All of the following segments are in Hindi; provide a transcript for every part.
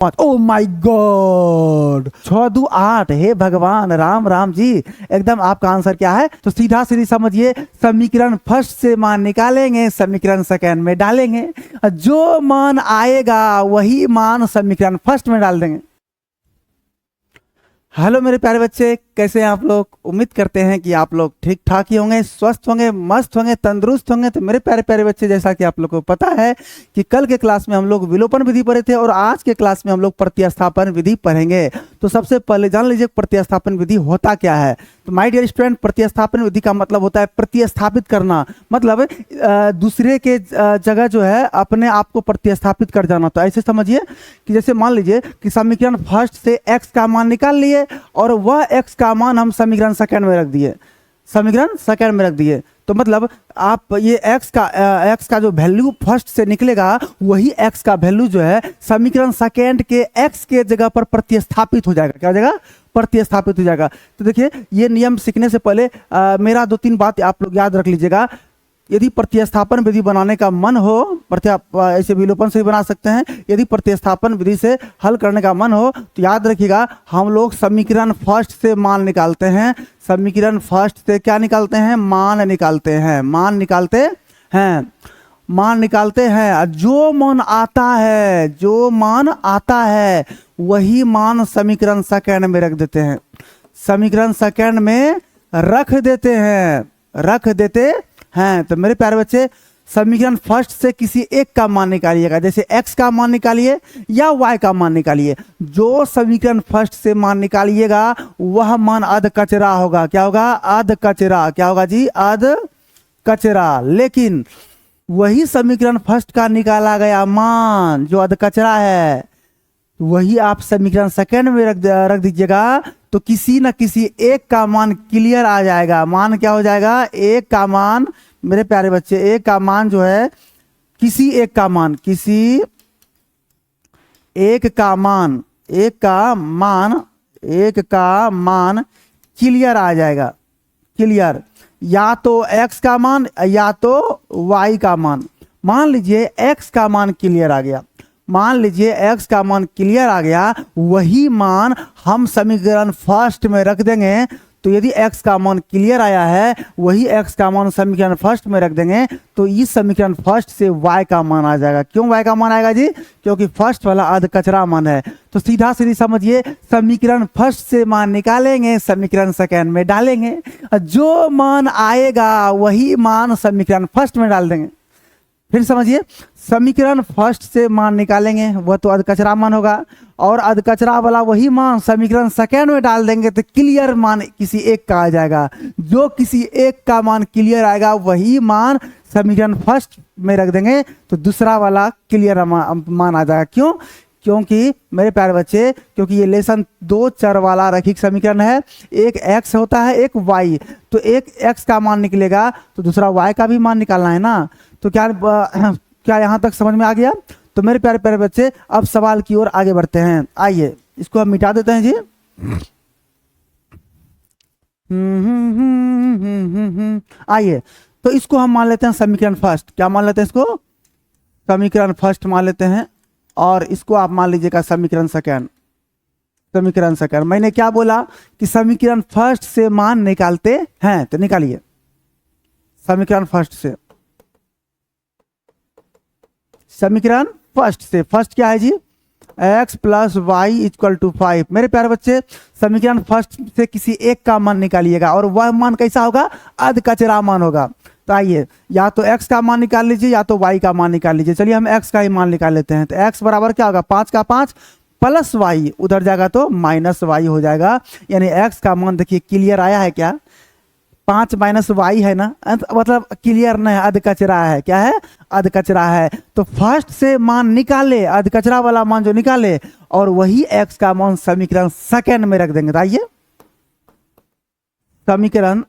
Oh my God, 6 2 8। हे भगवान राम राम जी, एकदम आपका आंसर क्या है? तो सीधा सीधी समझिए, समीकरण फर्स्ट से मान निकालेंगे, समीकरण सेकंड में डालेंगे, जो मान आएगा वही मान समीकरण फर्स्ट में डाल देंगे। हेलो मेरे प्यारे बच्चे, कैसे हैं आप लोग? उम्मीद करते हैं कि आप लोग ठीक ठाक ही होंगे, स्वस्थ होंगे, मस्त होंगे, तंदुरुस्त होंगे। तो मेरे प्यारे प्यारे बच्चे, जैसा कि आप लोग को पता है कि कल के क्लास में हम लोग विलोपन विधि पढ़े थे और आज के क्लास में हम लोग प्रतिस्थापन विधि पढ़ेंगे। तो सबसे पहले जान लीजिए प्रतिस्थापन विधि होता क्या है। तो माय डियर स्टूडेंट, प्रतिस्थापन विधि का मतलब होता है प्रतिस्थापित करना, मतलब दूसरे के जगह जो है अपने आप को प्रतिस्थापित कर जाना। तो ऐसे समझिए कि जैसे मान लीजिए कि समीकरण फर्स्ट से x का मान निकाल लिए और वह x का मान हम समीकरण सेकंड में रख दिए, समीकरण सेकंड में रख दिए। तो मतलब आप ये x का जो वैल्यू फर्स्ट से निकलेगा वही x का वैल्यू जो है समीकरण सेकंड के x के जगह पर प्रतिस्थापित हो जाएगा। क्या हो जाएगा? प्रतिस्थापित हो जाएगा। तो देखिए, ये नियम सीखने से पहले मेरा 2-3 बात आप लोग याद रख लीजिएगा। यदि प्रतिस्थापन विधि बनाने का मन हो, ऐसे विलोपन से भी बना सकते हैं। यदि प्रतिस्थापन विधि से हल करने का मन हो तो याद रखिएगा, हम लोग समीकरण फर्स्ट से मान निकालते हैं। समीकरण फर्स्ट से क्या निकालते हैं? मान निकालते हैं, मान निकालते हैं, मान निकालते हैं। जो मान आता है, जो मान आता है वही मान समीकरण सेकंड में रख देते हैं, समीकरण सेकंड में रख देते हैं, रख देते हैं। तो मेरे प्यारे बच्चे, समीकरण फर्स्ट से किसी एक का मान निकालिएगा, जैसे x का मान निकालिए या y का मान निकालिए। जो समीकरण फर्स्ट से मान निकालिएगा वह मान अध कचरा होगा। क्या होगा? अध कचरा। क्या होगा जी? अध कचरा। लेकिन वही समीकरण फर्स्ट का निकाला गया मान जो अध कचरा है वही आप समीकरण सेकंड में रख दीजिएगा, तो किसी न किसी एक का मान क्लियर आ जाएगा। मान क्या हो जाएगा? एक का मान, मेरे प्यारे बच्चे, एक का मान जो है किसी एक का मान, किसी एक का मान, एक का मान, एक का मान क्लियर आ जाएगा। क्लियर, या तो x का मान या तो y का मान। मान लीजिए x का मान क्लियर आ गया, मान लीजिए x का मान क्लियर आ गया, वही मान हम समीकरण फर्स्ट में रख देंगे। तो यदि x का मान क्लियर आया है वही x का मान समीकरण फर्स्ट में रख देंगे, तो इस समीकरण फर्स्ट से y का मान आ जाएगा। क्यों y का मान आएगा जी? क्योंकि फर्स्ट वाला अध कचरा मान है। तो सीधा सीधी समझिए, समीकरण फर्स्ट से मान निकालेंगे, समीकरण सेकंड में डालेंगे, जो मान आएगा वही मान समीकरण फर्स्ट में डाल देंगे। फिर समझिए, समीकरण फर्स्ट से मान निकालेंगे, वह तो अधकचरा मान होगा, और अधकचरा वाला वही मान समीकरण सेकंड में डाल देंगे तो क्लियर मान किसी एक का आ जाएगा। जो किसी एक का मान क्लियर आएगा वही मान समीकरण फर्स्ट में रख देंगे, तो दूसरा वाला क्लियर मान आ जाएगा। क्यों? क्योंकि मेरे प्यारे बच्चे, क्योंकि ये लेसन 2 चर वाला रैखिक समीकरण है। एक x होता है, एक y। तो एक x का मान निकलेगा तो दूसरा y का भी मान निकालना है ना। तो क्या यहाँ तक समझ में आ गया? तो मेरे प्यारे प्यारे बच्चे, अब सवाल की ओर आगे बढ़ते हैं। आइए इसको हम मिटा देते हैं जी। आइए, तो इसको हम मान लेते हैं समीकरण फर्स्ट। क्या मान लेते हैं इसको? समीकरण फर्स्ट मान लेते हैं, और इसको आप मान लीजिएगा समीकरण सेकंड। समीकरण सेकंड, मैंने क्या बोला कि समीकरण फर्स्ट से मान निकालते हैं, तो निकालिए समीकरण फर्स्ट से, समीकरण फर्स्ट से। फर्स्ट क्या है जी? x + y = 5। मेरे प्यारे बच्चे, समीकरण फर्स्ट से किसी एक का मान निकालिएगा और वह मान कैसा होगा? अध कचरा मान होगा। तो आइए, या तो x का मान निकाल लीजिए या तो y का मान निकाल लीजिए। चलिए हम x का ही मान निकाल लेते हैं। तो x बराबर क्या होगा? 5 का 5 प्लस y, उधर जाएगा तो माइनस y हो जाएगा। यानी x का मान देखिए क्लियर आया है क्या? 5 - y है ना, मतलब क्लियर नहीं, अध कचरा है। क्या है? अध कचरा है। तो फर्स्ट से मान निकाले, अध कचरा वाला मान जो निकाले, और वही x का मान समीकरण सेकंड में रख देंगे। आइए, समीकरण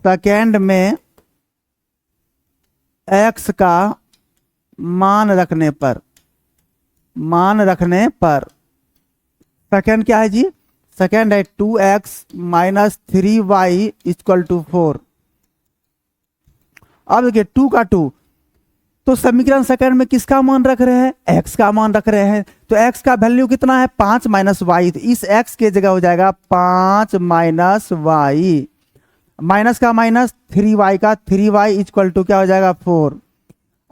सेकंड में x का मान रखने पर, मान रखने पर, सेकंड क्या है जी? सेकंड है 2x - 3y = 4। अब देखिए 2 का 2, तो समीकरण सेकंड में किसका मान रख रहे हैं, x का मान रख रहे हैं। तो x का वैल्यू कितना है 5 माइनस वाई, तो इस x के जगह हो जाएगा 5 माइनस वाई, माइनस का माइनस 3y का 3y इक्वल टू क्या हो जाएगा 4।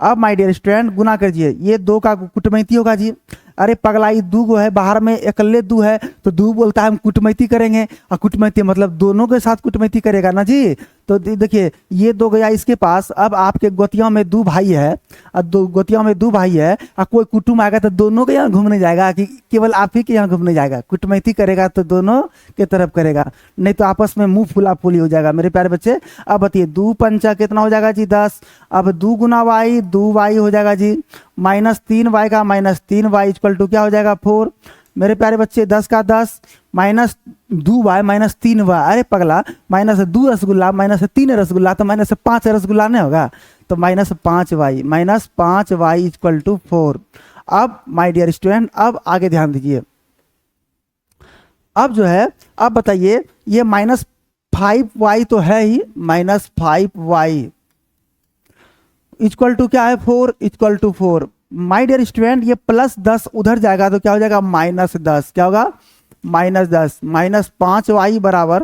अब माय डियर स्टूडेंट गुना कर ये दो का कुटमैती होगा जी। अरे पगलाई दू गो है, बाहर में अकेले दू है, तो दू बोलता है हम कुटमैती करेंगे, और कुटमैती मतलब दोनों के साथ कुटमैती करेगा ना जी। तो देखिए ये दो गया इसके पास। अब आपके गोतियों में दो भाई है, और दो गोतियों में दो भाई है, और कोई कुटुम आएगा तो दोनों के यहाँ घूमने जाएगा कि केवल आप ही के यहाँ घूमने जाएगा। कुटमैती करेगा तो दोनों के तरफ करेगा, नहीं तो आपस में मुंह फुला फुली हो जाएगा मेरे प्यारे बच्चे। अब बताइए 2 पंचा कितना हो जाएगा जी 10। अब 2 गुना वाई 2y हो जाएगा जी, माइनस 3y का माइनस 3y इक्वल टू क्या हो जाएगा 4। मेरे प्यारे बच्चे 10 का 10 माइनस 2y माइनस 3y, अरे पगला माइनस 2 रसगुल्ला माइनस 3 रसगुल्ला तो माइनस 5 रसगुल्ला नहीं होगा, तो माइनस 5y इक्वल टू 4। अब माय डियर स्टूडेंट अब आगे ध्यान दीजिए। अब जो है अब बताइए ये माइनस 5y तो है ही, माइनस 5y इक्वल टू क्या है 4 equal to 4। My dear student ये प्लस 10 उधर जाएगा तो क्या हो जाएगा माइनस 10, क्या होगा माइनस 10, माइनस 5y बराबर,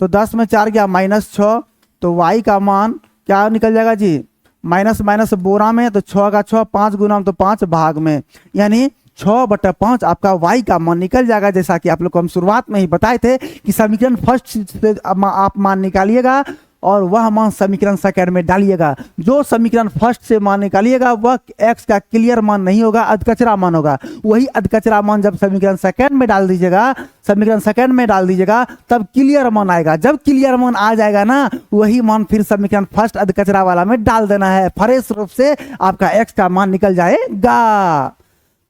तो 10 में 4 गया माइनस 6, तो y का मान क्या निकल जाएगा जी, माइनस माइनस बोरा में तो 6 का 6, 5 गुना तो 5 भाग में, यानी 6/5 आपका y का मान निकल जाएगा। जैसा कि आप लोग को हम शुरुआत में ही बताए थे कि समीकरण फर्स्ट से आप मान निकालिएगा और वह मान समीकरण सेकंड में डालिएगा। जो समीकरण फर्स्ट से मान निकालिएगा वह x का क्लियर मान नहीं होगा, अधकचरा मान होगा। वही अधकचरा मान जब समीकरण सेकंड में डाल दीजिएगा, समीकरण सेकंड में डाल दीजिएगा तब क्लियर मान आएगा। जब क्लियर मान आ जाएगा ना वही मान फिर समीकरण फर्स्ट अधकचरा वाला में डाल देना है, फ्रेश रूप से आपका x का मान निकल जाएगा।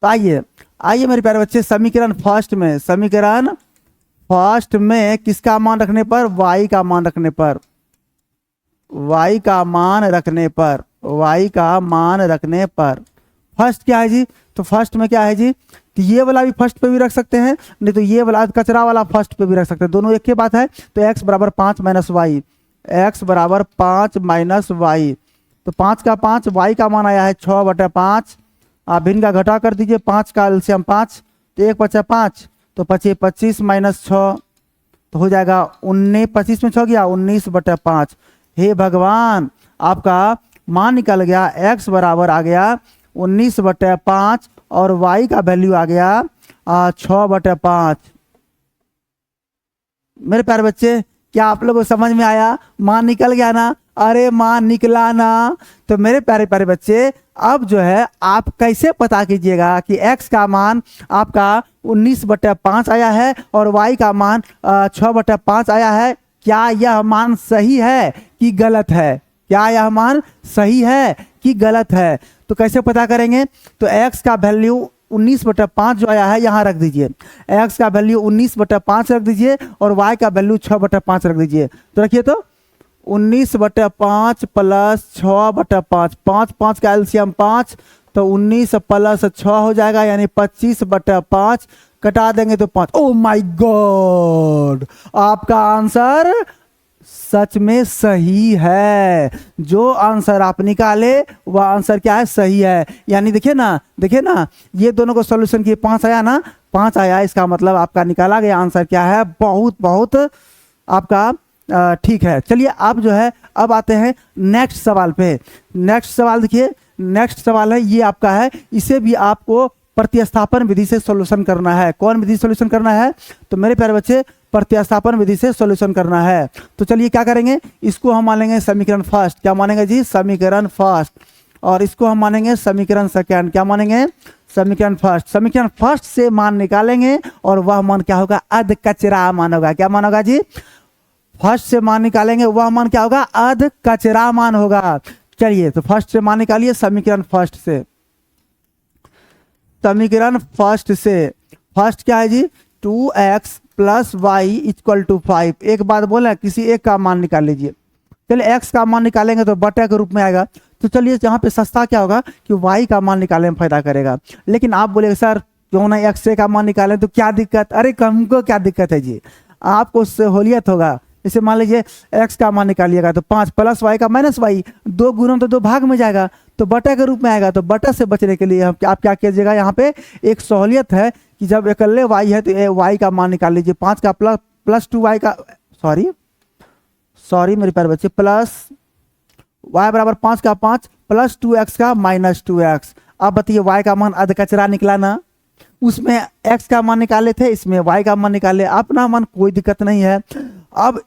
तो आइए मेरे प्यारे बच्चे समीकरण फर्स्ट में किसका मान रखने पर, y का मान रखने पर, y का मान रखने पर फर्स्ट क्या है जी, तो फर्स्ट में क्या है जी, तो ये वाला भी फर्स्ट पे भी रख सकते हैं, नहीं तो ये वाला कचरा वाला फर्स्ट पे भी रख सकते हैं, दोनों एक ही बात है। तो x बराबर 5 माइनस वाई, x बराबर 5 माइनस वाई, तो 5 का 5 y का मान आया है 6/5, आप भिन्न का घटा कर दीजिए, 5 का एलसीएम 5, तो 1 बचा 5, तो 25 माइनस 6 तो हो जाएगा 19, 25 में 6 गया 19/5। हे भगवान आपका मान निकल गया, x बराबर आ गया 19/5 और y का वैल्यू आ गया 6/5। मेरे प्यारे बच्चे क्या आप लोगों को समझ में आया, मान निकल गया ना, अरे मान निकला ना। तो मेरे प्यारे प्यारे बच्चे अब जो है आप कैसे पता कीजिएगा कि x का मान आपका 19/5 आया है और y का मान 6/5 आया है, क्या यह मान सही है कि गलत है, क्या यह मान सही है कि गलत है। तो कैसे पता करेंगे, तो x का वैल्यू 19/5 जो आया है यहाँ रख दीजिए, x का वैल्यू 19/5 रख दीजिए और y का वैल्यू 6/5 रख दीजिए। तो रखिए तो 19/5 प्लस 6/5, 5 का एलसीएम 5, तो 19 प्लस 6 हो जाएगा यानी 25/5, कटा देंगे तो 5। ओ माय गॉड आपका आंसर सच में सही है। जो आंसर आप निकाले वह आंसर क्या है, सही है। यानी देखिए ना ये दोनों को सॉल्यूशन किए 5 आया ना, 5 आया, इसका मतलब आपका निकाला गया आंसर क्या है, बहुत आपका ठीक है। चलिए अब जो है अब आते हैं नेक्स्ट सवाल पे। नेक्स्ट सवाल देखिए, नेक्स्ट सवाल है ये आपका है, इसे भी आपको प्रतिस्थापन विधि से सॉल्यूशन करना है। कौन विधि सॉल्यूशन करना है, तो मेरे प्यारे बच्चे प्रतिस्थापन विधि से सॉल्यूशन करना है। तो चलिए क्या करेंगे, इसको हम मानेंगे समीकरण फर्स्ट, क्या मानेंगे जी, समीकरण फर्स्ट, और इसको हम मानेंगे समीकरण सेकंड, क्या मानेंगे, समीकरण फर्स्ट। समीकरण फर्स्ट से मान निकालेंगे और वह मान क्या होगा, अधकचरा मान होगा। क्या मान होगा जी, फर्स्ट से मान निकालेंगे वह मान क्या होगा, अधकचरा मान होगा। चलिए तो फर्स्ट से मान निकालिए, समीकरण फर्स्ट से, समीकरण फर्स्ट से फर्स्ट क्या है जी, 2x plus y equal to 5। एक बात बोले किसी एक का मान निकाल लीजिए। चलिए x का मान निकालेंगे तो बटे के रूप में आएगा, तो चलिए यहाँ पे सस्ता क्या होगा कि y का मान निकालने में फायदा करेगा। लेकिन आप बोलेंगे सर क्यों ना x का मान निकालें, तो क्या दिक्कत, अरे हमको क्या दिक्कत है जी, आपको सहूलियत होगा। जैसे मान लीजिए x का मान निकालिएगा तो 5 प्लस y का माइनस वाई, 2 गुना तो 2 भाग में जाएगा, तो बटा के रूप में आएगा। तो बटा से बचने के लिए आप क्या कीजिएगा, यहाँ पे एक सहूलियत है कि जब इकल्ले y है तो y का मान निकाल लीजिए, 5 का प्लस 2y का सॉरी मेरे प्यारे बच्चे, प्लस y बराबर 5 का 5 प्लस 2x का माइनस 2x। अब बताइए y का मान अध कचरा निकला ना, उसमें x का मान निकाले थे, इसमें y का मान निकाले, अपना मान, कोई दिक्कत नहीं है। अब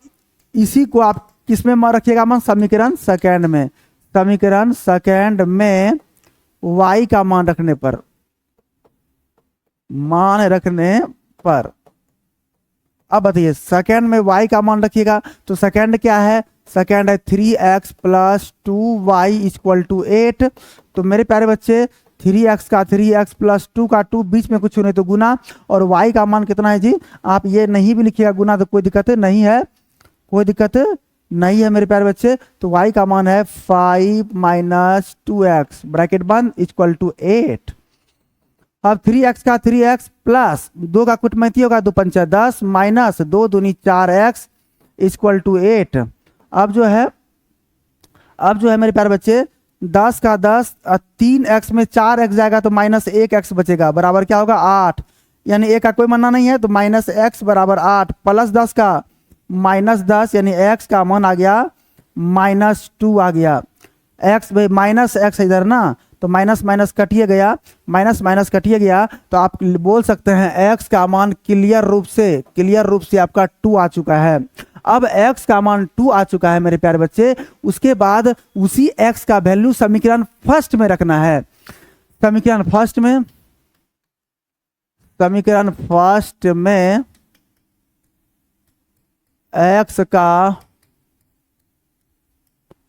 इसी को आप किस में रखिएगा मान, समीकरण सेकंड में, समीकरण सेकंड में y का मान रखने पर, अब बताइए सेकंड में y का मान रखिएगा, तो सेकंड क्या है, सेकंड है 3x plus 2y equal to 8। तो मेरे प्यारे बच्चे 3x का 3x प्लस 2 का 2, बीच में कुछ नहीं तो गुना, और y का मान कितना है जी, आप ये नहीं भी लिखिएगा गुना तो कोई दिक्कत नहीं है, कोई दिक्कत नहीं है मेरे प्यारे बच्चे। तो y का मान है 5 माइनस 2x ब्रैकेट बंद इक्वल टू 8। अब 3x का 3x प्लस 2 का कुटमैती होगा, 2 पंचा 10 माइनस 2 दूनी 4x इक्वल टू 8। अब जो है मेरे प्यारे बच्चे 10 का 10, 3x में 4x जाएगा तो माइनस 1x बचेगा, बराबर क्या होगा 8, यानी a का कोई मानना नहीं है, तो माइनस x बराबर 8 प्लस 10 का माइनस 10, यानी x का मान आ गया माइनस 2 आ गया। x भाई माइनस x इधर ना, तो माइनस माइनस कटिए गया, माइनस माइनस कटिए गया, तो आप बोल सकते हैं x का मान क्लियर रूप से आपका 2 आ चुका है। अब x का मान 2 आ चुका है मेरे प्यारे बच्चे, उसके बाद उसी x का वैल्यू समीकरण फर्स्ट में रखना है। समीकरण फर्स्ट में x का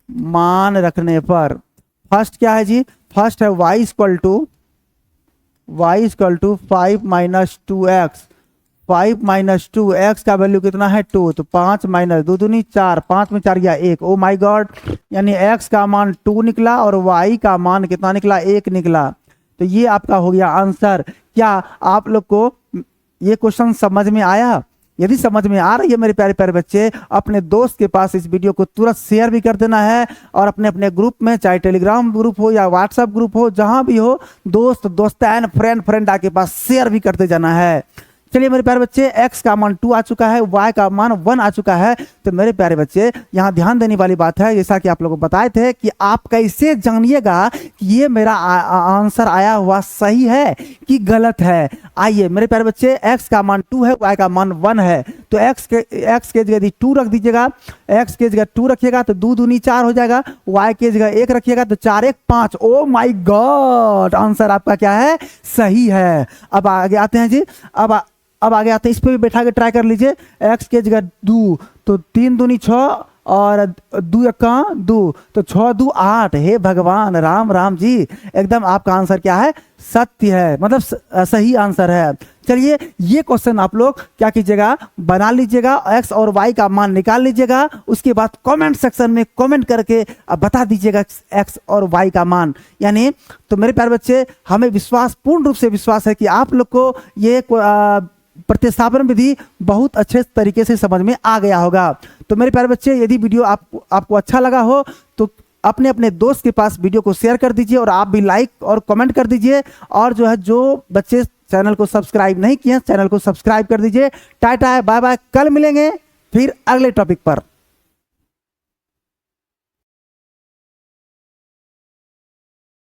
मान रखने पर, फर्स्ट क्या है जी, फर्स्ट है y equal to 5 minus 2x, 5 minus 2, x का वैल्यू कितना है 2, तो 5 माइनस 2 दूनी 4, 5 में 4 गया 1, ओ माय गॉड, यानी x का मान 2 निकला और y का मान कितना निकला 1 निकला। तो ये आपका हो गया आंसर। क्या आप लोग को ये क्वेश्चन समझ में आया? यदि समझ में आ रही है मेरे प्यारे प्यारे बच्चे, अपने दोस्त के पास इस वीडियो को तुरंत शेयर भी कर देना है, और अपने अपने ग्रुप में, चाहे टेलीग्राम ग्रुप हो या व्हाट्सएप ग्रुप हो, जहां भी हो, दोस्तान फ्रेंड के पास शेयर भी करते जाना है। चलिए मेरे प्यारे बच्चे, x का मान 2 आ चुका है, y का मान 1 आ चुका है। तो मेरे प्यारे बच्चे यहाँ ध्यान देने वाली बात है, जैसा कि आप लोगों को बताए थे कि आप कैसे जानिएगा कि ये मेरा आंसर आया हुआ सही है कि गलत है। आइए मेरे प्यारे बच्चे, x का मान 2 है, y का मान 1 है, तो x के जगह यदि 2 रख दीजिएगा, x के जगह 2 रखिएगा तो 2 दूनी 4 हो जाएगा, y के जगह 1 रखिएगा तो 4 1 5। ओ माय गॉड, आंसर आपका क्या है, सही है। अब आगे आते हैं जी, अब आगे आते हैं, इस पे भी बैठा के ट्राई कर लीजिए। x के जगह 2, तो 3 दूनी 6 और 2 1 2, तो 6 2 8। हे भगवान राम जी, एकदम आपका आंसर क्या है, सत्य है, मतलब सही आंसर है। चलिए ये क्वेश्चन आप लोग क्या कीजिएगा, बना लीजिएगा, x और y का मान निकाल लीजिएगा, उसके बाद कमेंट सेक्शन में कमेंट करके बता दीजिएगा x और y का मान। यानी तो मेरे प्यारे बच्चे, हमें पूर्ण रूप से विश्वास है कि आप लोग को ये प्रतिस्थापन विधि बहुत अच्छे तरीके से समझ में आ गया होगा। तो मेरे प्यारे बच्चे, यदि वीडियो आपको अच्छा लगा हो तो अपने अपने दोस्त के पास वीडियो को शेयर कर दीजिए, और आप भी लाइक और कमेंट कर दीजिए, और जो बच्चे चैनल को सब्सक्राइब नहीं किए चैनल को सब्सक्राइब कर दीजिए। टाटा बाय बाय, कल मिलेंगे फिर अगले टॉपिक पर।